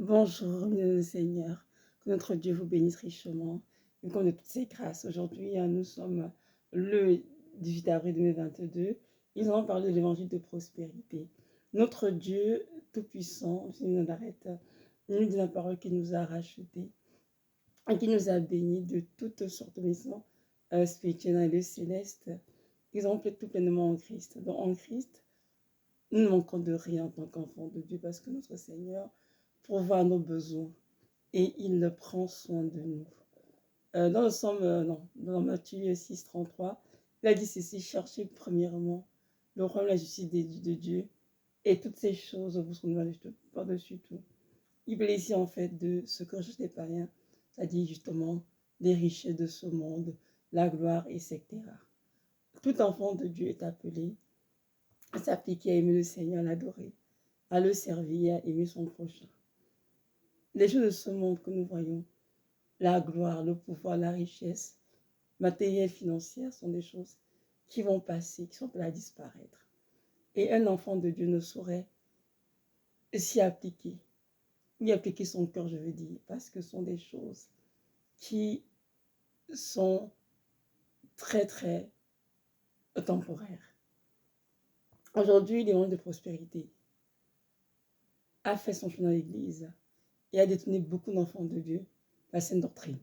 Bonjour, bien le Seigneur, que notre Dieu vous bénisse richement et qu'on de toutes ses grâces. Aujourd'hui, nous sommes le 18 avril 2022. Ils ont parlé de l'évangile de prospérité. Notre Dieu Tout-Puissant, je ne l'arrête, il nous dit la parole qui nous a rachetés et qui nous a bénis de toutes sortes de maisons spirituelles et célestes. Ils ont fait tout pleinement en Christ. Donc en Christ, nous ne manquons de rien en tant qu'enfants de Dieu parce que notre Seigneur pourvoit nos besoins et il prend soin de nous. Dans le Somme, non, dans Matthieu 6, 33, il a dit ceci: cherchez premièrement le royaume, la justice de Dieu, et toutes ces choses vous seront ajoutées par-dessus tout. Il parle ici en fait de ce que je n'ai pas rien, c'est-à-dire justement les richesses de ce monde, la gloire, etc. Tout enfant de Dieu est appelé à s'appliquer à aimer le Seigneur, à l'adorer, à le servir, à aimer son prochain. Les choses de ce monde que nous voyons, la gloire, le pouvoir, la richesse matérielle, financière, sont des choses qui vont passer, qui sont appelées à disparaître. Et un enfant de Dieu ne saurait s'y appliquer, y appliquer son cœur, je veux dire, parce que ce sont des choses qui sont très, très temporaires. Aujourd'hui, l'évangile de prospérité a fait son chemin dans l'Église et a détourné beaucoup d'enfants de Dieu la saine doctrine,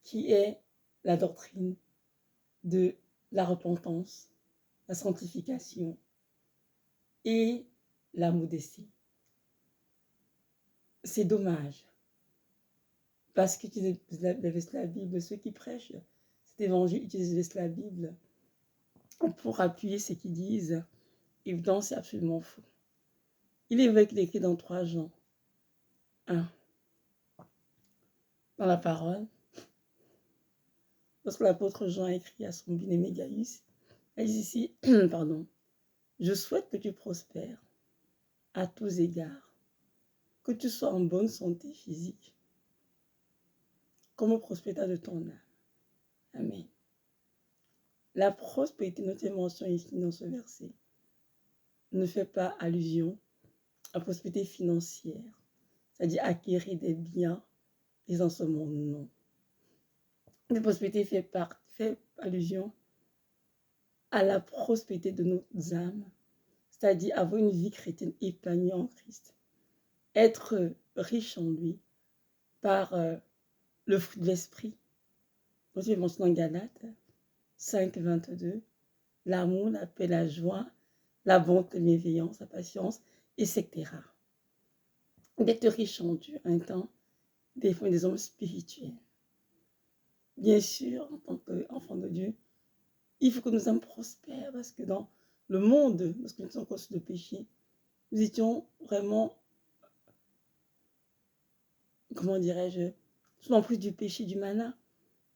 qui est la doctrine de la repentance, la sanctification et la modestie. C'est dommage, parce qu'utiliser la Bible, ceux qui prêchent cet évangile utilisent la Bible pour appuyer ce qu'ils disent, et pourtant c'est absolument faux. Il est vrai qu'il est écrit dans 3 Jean 1, dans la parole, lorsque l'apôtre Jean a écrit à son bien-aimé Gaius, il dit ici, pardon, je souhaite que tu prospères à tous égards, que tu sois en bonne santé physique, comme au prospère de ton âme. Amen. La prospérité, notre mention ici dans ce verset, ne fait pas allusion à la prospérité financière, c'est-à-dire acquérir des biens et dans ce monde, non. La prospérité fait allusion à la prospérité de nos âmes, c'est-à-dire avoir une vie chrétienne épanouie en Christ, être riche en lui par le fruit de l'esprit. Donc, je mentionne dans Galates 5, 22, l'amour, la paix, la joie, la bonté, la bienveillance, la patience, etc. D'être riche en Dieu, un temps, des hommes spirituels. Bien sûr, en tant qu'enfant de Dieu, il faut que nous sommes prospères parce que dans le monde, lorsque nous étions encore sous le péché, nous étions vraiment, comment dirais-je, sous l'emprise du péché, du mana.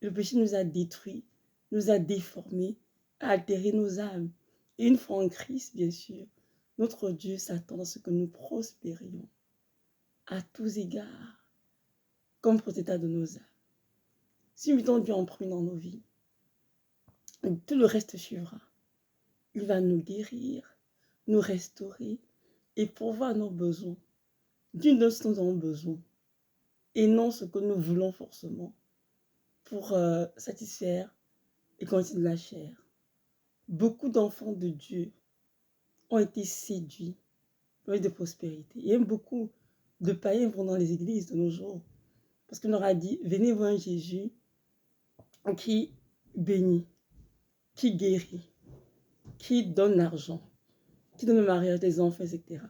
Le péché nous a détruits, nous a déformés, a altéré nos âmes. Et une fois en Christ, bien sûr, notre Dieu s'attend à ce que nous prospérions à tous égards, comme protecteur de nos âmes. Si nous mettons Dieu en premier dans nos vies, tout le reste suivra. Il va nous guérir, nous restaurer et pourvoir nos besoins d'une de ce dont nous avons besoin et non ce que nous voulons forcément pour satisfaire les conditions de la chair. Beaucoup d'enfants de Dieu ont été séduits par de prospérité. Et même beaucoup de païens vont dans les églises de nos jours parce qu'on leur a dit: venez voir un Jésus qui bénit, qui guérit, qui donne l'argent, qui donne le mariage des enfants, etc.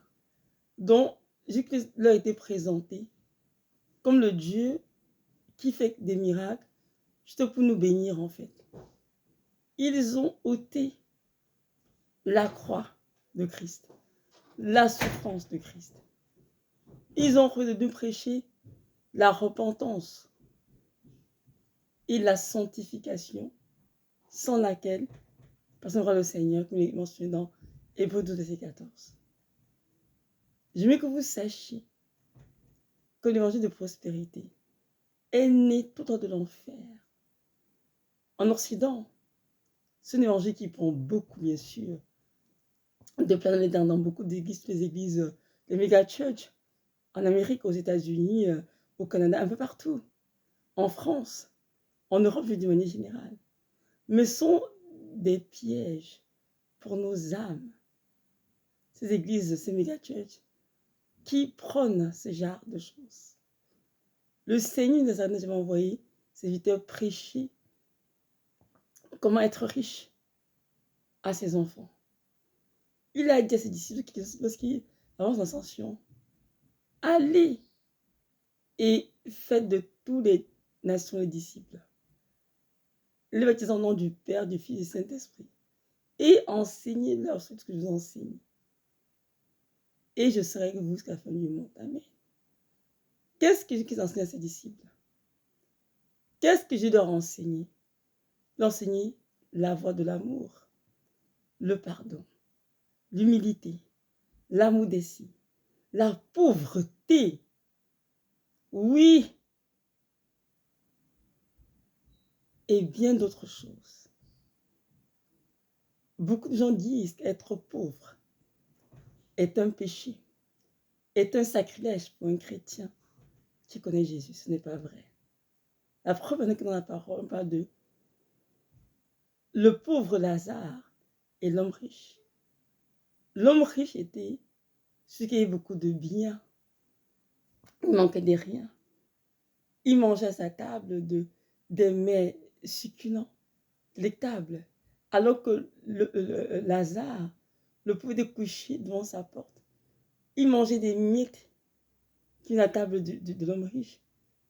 Donc, Jésus leur a été présenté comme le Dieu qui fait des miracles juste pour nous bénir en fait. Ils ont ôté la croix de Christ, la souffrance de Christ. Ils ont redevenu prêcher la repentance et la sanctification sans laquelle personne ne verra le Seigneur, comme il est mentionné dans Hébreux 12, verset 14. J'aimerais que vous sachiez que l'évangile de prospérité est né tout hors de l'enfer. En Occident, c'est un évangile qui prend beaucoup, bien sûr, de plein dans beaucoup d'églises, les églises, les méga church, en Amérique, aux États-Unis, au Canada, un peu partout, en France, en Europe, d'une manière générale, mais sont des pièges pour nos âmes. Ces églises, ces méga-churches, qui prônent ce genre de choses. Le Seigneur nous a envoyé ses visiteurs prêcher comment être riche à ses enfants. Il a dit à ses disciples lorsqu'il avance l'ascension, allez et faites de toutes les nations les disciples, les baptisant au nom du Père, du Fils et du Saint-Esprit, et enseignez-leur ce que je vous enseigne. Et je serai avec vous jusqu'à la fin du monde. Amen. Qu'est-ce que Jésus enseigne à ses disciples? Qu'est-ce que je leur enseigner? L'enseigner la voie de l'amour, le pardon, l'humilité, l'amour des siens, la pauvreté. Oui, et bien d'autres choses. Beaucoup de gens disent qu'être pauvre est un péché, est un sacrilège pour un chrétien qui connaît Jésus. Ce n'est pas vrai. La preuve est que dans la parole, on parle de le pauvre Lazare et l'homme riche. L'homme riche était celui qui avait beaucoup de biens. Il manquait de rien. Il mangeait à sa table des mets succulents, délectables, alors que Lazare, le pauvre était couché devant sa porte. Il mangeait des miettes qui est la table de l'homme riche.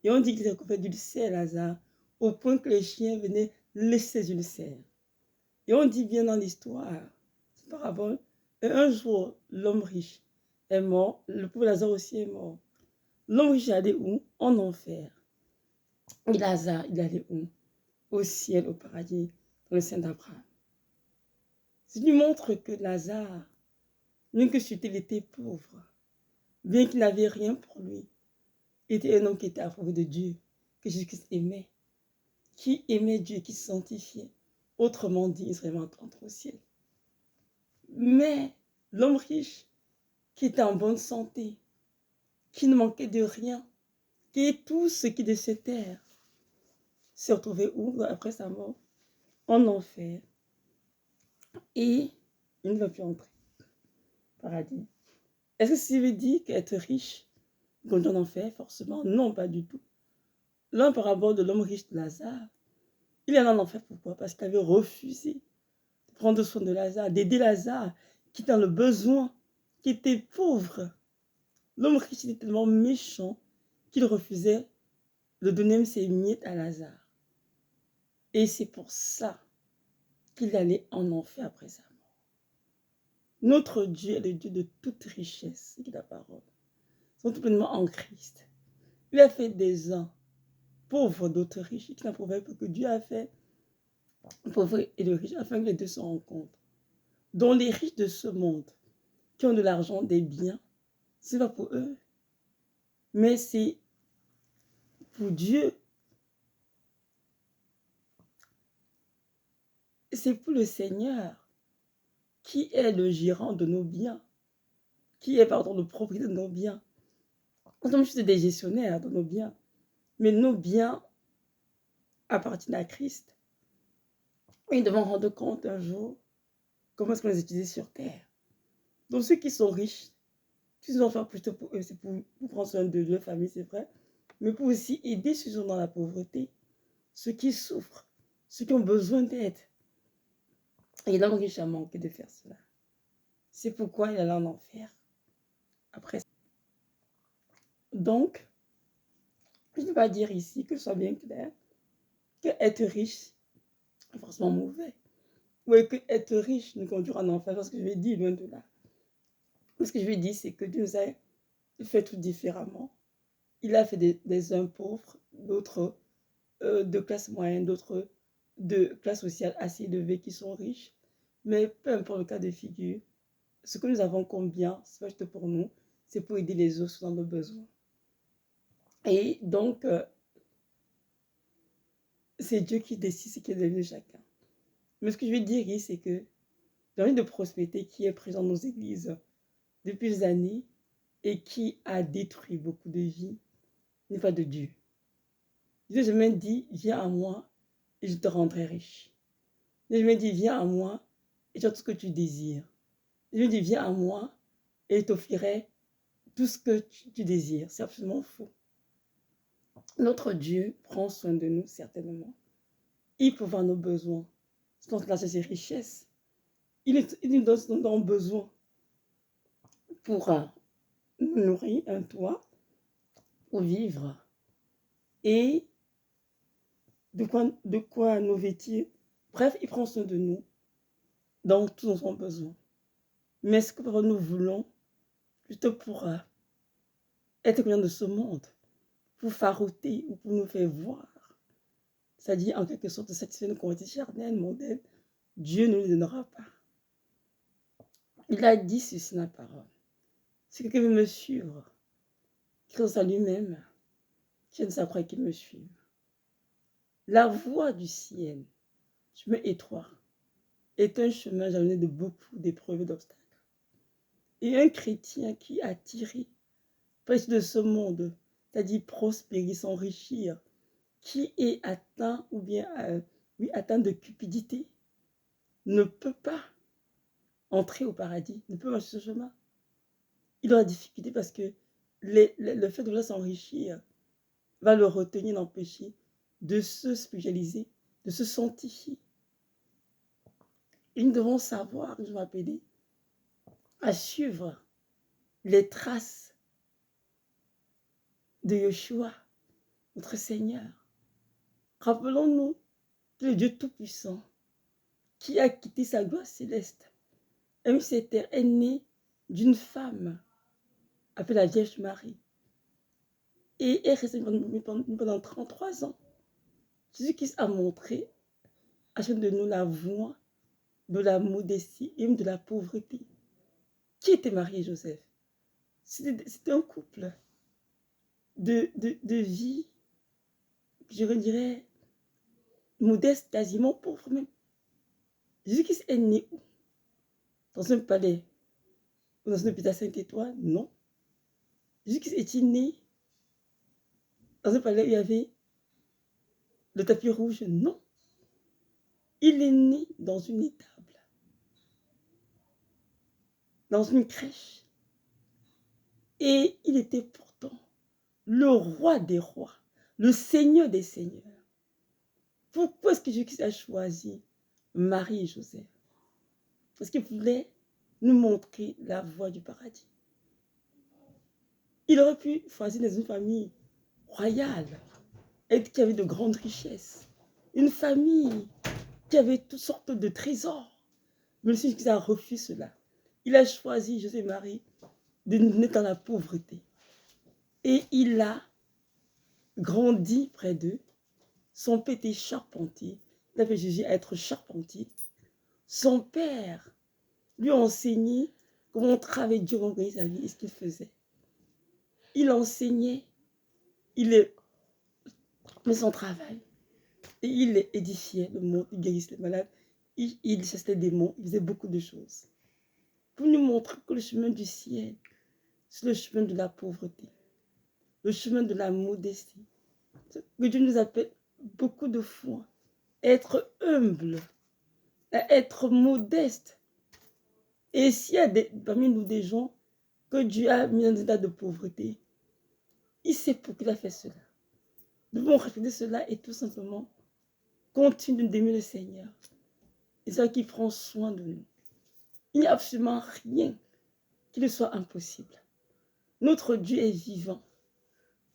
Et on dit qu'il était couvert d'ulcères, Lazare, au point que les chiens venaient laisser ses ulcères. Et on dit bien dans l'histoire, cette parabole, et un jour, l'homme riche est mort, le pauvre Lazare aussi est mort. L'homme riche est allé où? En enfer. Et Lazare, il est allé où? Au ciel, au paradis, dans le sein d'Abraham. Ce qui montre que Lazare, bien que il était pauvre, bien qu'il n'avait rien pour lui, était un homme qui était approuvé de Dieu, que Jésus-Christ aimait, qui aimait Dieu, qui se sanctifiait. Autrement dit, il serait entré au ciel. Mais l'homme riche, qui était en bonne santé, qui ne manquait de rien, qui est tout ce qui de cette terre, s'est retrouvé où après sa mort? En enfer. Et il ne va plus entrer au paradis. Est-ce que ça veut dire qu'être riche conduit en enfer? Forcément, non, pas du tout. L'un par rapport de l'homme riche de Lazare, il est allé en enfer. Pourquoi? Parce qu'il avait refusé de prendre soin de Lazare, d'aider Lazare, qui était dans le besoin, qui était pauvre. L'homme riche était tellement méchant qu'il refusait de donner même ses miettes à Lazare. Et c'est pour ça qu'il allait en enfer après sa mort. Notre Dieu est le Dieu de toute richesse, c'est la parole. Ils sont tout pleinement en Christ. Il a fait des uns pauvres, d'autres riches, qui n'approuvaient pas, que Dieu a fait pauvre et le riche, afin que les deux se rencontrent. Dont les riches de ce monde, qui ont de l'argent, des biens, ce n'est pas pour eux, mais c'est pour Dieu. C'est pour le Seigneur, qui est le gérant de nos biens, qui est, le propriétaire de nos biens. Nous sommes juste des gestionnaires de nos biens, mais nos biens appartiennent à Christ. Et nous devons rendre compte un jour comment est-ce qu'on les utilise sur terre. Donc ceux qui sont riches, ils vont faire plutôt pour eux, c'est pour prendre soin de leur famille, c'est vrai, mais pour aussi aider ceux qui sont dans la pauvreté, ceux qui souffrent, ceux qui ont besoin d'aide. Et l'homme riche a manqué de faire cela. C'est pourquoi il est allé en enfer. Après. Donc, je ne vais pas dire ici, que ce soit bien clair, que être riche est forcément mauvais. Ou que être riche nous conduira en enfer. C'est ce que je vais dire, loin de là. Ce que je vais dire, c'est que Dieu nous a fait tout différemment. Il a fait des uns pauvres, d'autres de classe moyenne, d'autres de classe sociale assez élevée qui sont riches. Mais peu importe le cas de figure, ce que nous avons comme bien, c'est pas juste pour nous, c'est pour aider les autres dans nos besoins. Et donc, c'est Dieu qui décide ce qui est devenu chacun. Mais ce que je veux dire ici, c'est que dans une de prospérité qui est présente dans nos églises depuis des années, et qui a détruit beaucoup de vies n'est pas de Dieu. Dieu jamais dit, viens à moi et je te rendrai riche. Dieu jamais dit, viens à moi et tu as tout ce que tu désires. Dieu dit, viens à moi et je t'offrirai tout ce que tu désires. C'est absolument faux. Notre Dieu prend soin de nous, certainement. Il pourvoit nos besoins. C'est là ses richesses. Il nous donne ce dont nous avons besoin pour nous nourrir, un toit, pour vivre et de quoi nous vêtir. Bref, il prend soin de nous dans tout nos besoins. Mais ce que nous voulons, juste pour être conscient de ce monde, pour farouter ou pour nous faire voir, c'est-à-dire en quelque sorte satisfaire nos convoitises charnelles, mondaines, Dieu ne nous donnera pas. Il a dit ceci dans la parole. Si quelqu'un veut me suivre, qu'il renonce à lui-même, qu'il ne s'accroît qu'il me suive. La voie du ciel, chemin étroit, est un chemin jalonné de beaucoup d'épreuves et d'obstacles. Et un chrétien qui a tiré presque de ce monde, c'est-à-dire prospérer, s'enrichir, qui est atteint ou bien atteint de cupidité, ne peut pas entrer au paradis, ne peut marcher ce chemin. Il aura difficulté parce que le fait de vouloir s'enrichir va le retenir, l'empêcher de se spécialiser, de se sanctifier. Et nous devons savoir, je m'appelle, à suivre les traces de Yeshua, notre Seigneur. Rappelons-nous que le Dieu Tout-Puissant, qui a quitté sa gloire céleste, même cette terre, est né d'une femme appelée la Vierge Marie et est resté pendant 33 ans. Jésus-Christ a montré à chacun de nous la voie de la modestie et même de la pauvreté. Qui était Marie et Joseph? C'était un couple de vie, je dirais, modeste, quasiment pauvre même. Jésus-Christ est né où? Dans un palais ou dans un hôpital 5 étoiles? Non. Jésus-Christ est-il né dans un palais où il y avait le tapis rouge? Non. Il est né dans une étable, dans une crèche. Et il était pourtant le roi des rois, le Seigneur des seigneurs. Pourquoi est-ce que Jésus a choisi Marie et Joseph? Parce qu'il voulait nous montrer la voie du paradis. Il aurait pu choisir dans une famille royale, et qui avait de grandes richesses. Une famille qui avait toutes sortes de trésors. Mais le Seigneur a refusé cela. Il a choisi Joseph et Marie de naître dans la pauvreté. Et il a grandi près d'eux. Son père était charpentier. Il avait Jésus à être charpentier. Son père lui a enseigné comment travailler dur, gagner sa vie et ce qu'il faisait. Il enseignait, il faisait son travail. Et il édifiait le monde, il guérissait les malades, il chassait des démons, il faisait beaucoup de choses. Pour nous montrer que le chemin du ciel, c'est le chemin de la pauvreté, le chemin de la modestie. Que Dieu nous appelle beaucoup de fois à être humble, à être modeste. Et s'il y a parmi nous des gens que Dieu a mis dans un état de pauvreté, il sait pourquoi il a fait cela. Nous devons refléter cela et tout simplement continuer d'aimer le Seigneur. Et c'est ça qui prend soin de nous. Il n'y a absolument rien qui ne soit impossible. Notre Dieu est vivant.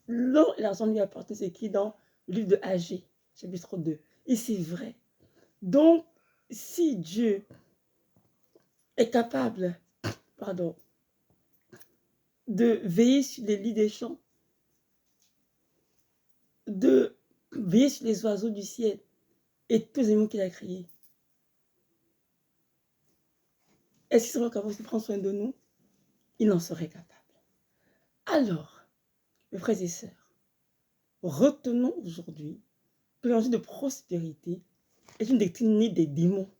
L'or et l'argent lui appartiennent, c'est écrit dans le livre de Agée, chapitre 2. Et c'est vrai. Donc, si Dieu est capable, de veiller sur les lits des champs, de veiller sur les oiseaux du ciel et tous les animaux qu'il a créés, est-ce qu'il serait capable de prendre soin de nous? Il en serait capable. Alors, mes frères et sœurs, retenons aujourd'hui que l'enjeu de prospérité est une doctrine née des démons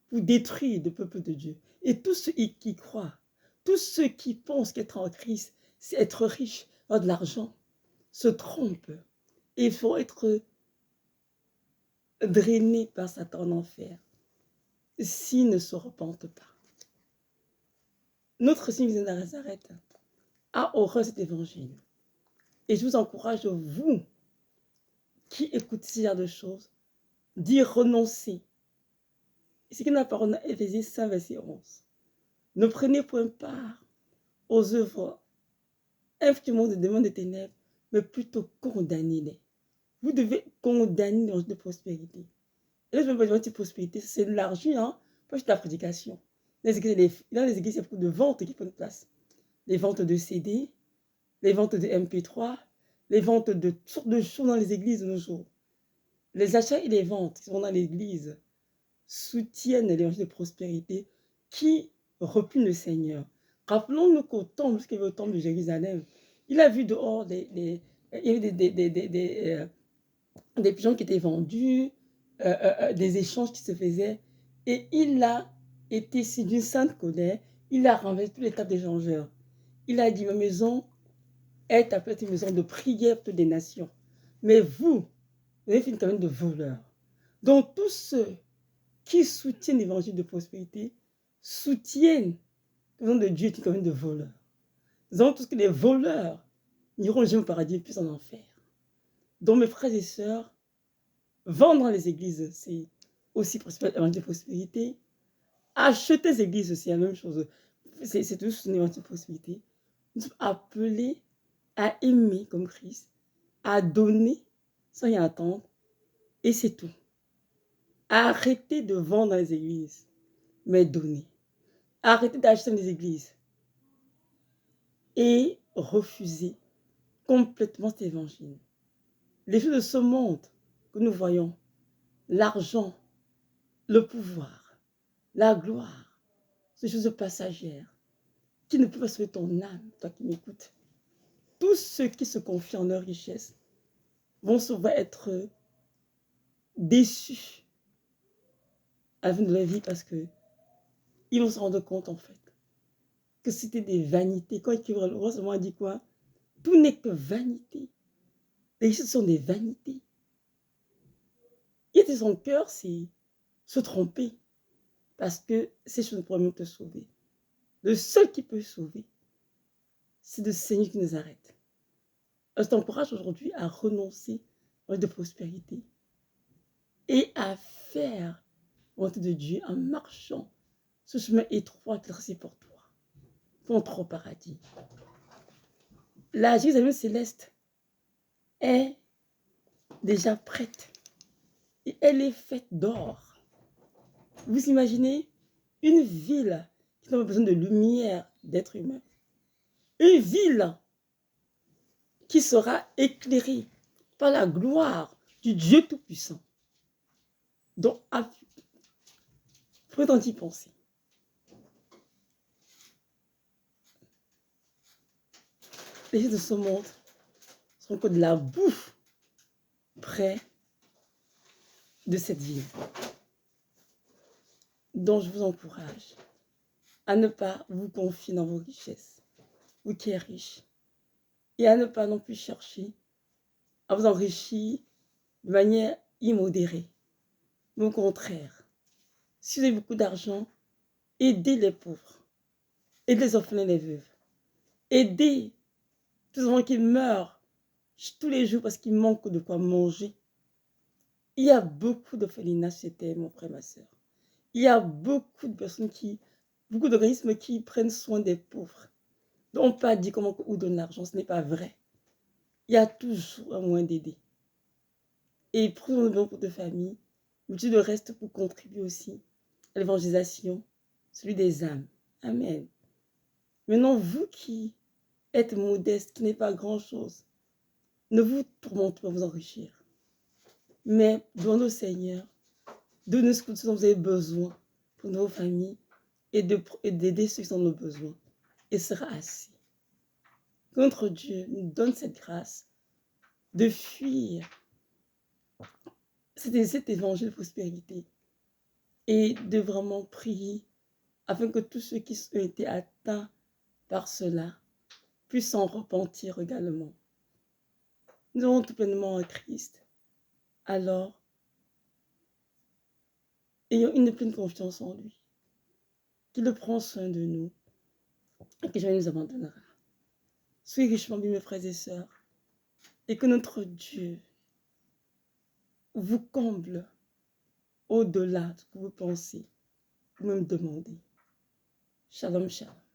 pour détruire le peuple de Dieu. Et tous ceux qui croient Tous ceux qui pensent qu'être en Christ, c'est être riche, avoir de l'argent, se trompent et vont être drainés par Satan en enfer s'ils ne se repentent pas. Notre Seigneur de Nazareth a horreur de cet évangile. Et je vous encourage, vous qui écoutez ce genre de choses, d'y renoncer. C'est ce que la parole Éphésiens 5, verset 11. Ne prenez point part aux œuvres infamement de démons des ténèbres, mais plutôt condamnez-les. Vous devez condamner l'évangile de prospérité. Et là, je veux pas dire de prospérité, c'est l'argent, hein, pas juste la prédication. Dans les églises, il y a beaucoup de ventes qui prennent place. Les ventes de CD, les ventes de MP3, les ventes de toutes sortes de choses dans les églises de nos jours. Les achats et les ventes qui sont dans l'église soutiennent l'évangile de prospérité qui repugne le Seigneur. Rappelons-nous qu'au temple, lorsqu'il y avait au temple de Jérusalem, il a vu dehors il y avait des pigeons qui étaient vendus, des échanges qui se faisaient, et il a été, si d'une sainte colère, il a renversé toutes les tables des changeurs. Il a dit, ma maison est appelée une maison de prière pour toutes les nations. Mais vous avez fait une campagne de voleurs. Donc tous ceux qui soutiennent l'évangile de prospérité soutiennent le nom de Dieu est une campagne de voleurs. Donc tout ce que les voleurs n'iront jamais au paradis, puis en enfer. Donc mes frères et sœurs, vendre dans les églises, c'est aussi l'évangile de prospérité. Acheter les églises, c'est la même chose. C'est toujours une évangile de prospérité. Nous sommes appelés à aimer comme Christ, à donner sans y attendre, et c'est tout. Arrêtez de vendre dans les églises, mais donner. Arrêtez d'acheter dans les églises et refusez complètement cet évangile. Les choses de ce monde que nous voyons, l'argent, le pouvoir, la gloire, ces choses passagères qui ne peuvent pas sauver ton âme, toi qui m'écoutes. Tous ceux qui se confient en leur richesse vont souvent être déçus à la fin de leur vie parce qu'ils vont se rendre compte en fait que c'était des vanités. Quand il a dit quoi? Tout n'est que vanité. Les richesses sont des vanités. Et de son cœur, c'est se tromper parce que ces choses ne pourraient même te sauver. Le seul qui peut sauver, c'est le Seigneur qui nous arrête. Je t'encourage aujourd'hui à renoncer à de prospérité et à faire la volonté de Dieu en marchant ce chemin étroit qu'il a tracé pour toi, pour entrer au paradis. La Jérusalem céleste est déjà prête et elle est faite d'or. Vous imaginez une ville qui n'a pas besoin de lumière d'être humain. Une ville qui sera éclairée par la gloire du Dieu Tout-Puissant. Donc, prenons y penser. Les gens de ce monde sont que de la bouffe près de cette ville. Donc, je vous encourage à ne pas vous confier dans vos richesses, vous qui êtes riche, et à ne pas non plus chercher à vous enrichir de manière immodérée. Mais au contraire, si vous avez beaucoup d'argent, aidez les pauvres, aidez les orphelins et les veuves, aidez tous les gens qui meurent tous les jours parce qu'ils manquent de quoi manger. Il y a beaucoup d'orphelinats sur cette terre, mon frère, ma soeur. Il y a beaucoup de personnes beaucoup d'organismes qui prennent soin des pauvres. Donc, on peut pas dire comment où donner l'argent, ce n'est pas vrai. Il y a toujours un moyen d'aider. Et prenons le bon pour de famille, mais Dieu le reste pour contribuer aussi à l'évangélisation, celui des âmes. Amen. Maintenant, vous qui êtes modeste, qui n'est pas grand-chose, ne vous tourmentez pas à vous enrichir. Mais demandez au Seigneur de nous ce dont vous avez besoin pour nos familles et d'aider ceux qui en ont besoin. Et ce sera assez. Que notre Dieu nous donne cette grâce de fuir cet évangile de prospérité et de vraiment prier afin que tous ceux qui ont été atteints par cela puisse s'en repentir également. Nous avons tout pleinement en Christ. Alors, ayons une pleine confiance en lui, qu'il prend soin de nous et que jamais nous abandonnera. Soyez richement bien, mes frères et sœurs, et que notre Dieu vous comble au-delà de ce que vous pensez, vous me demandez. Shalom, shalom.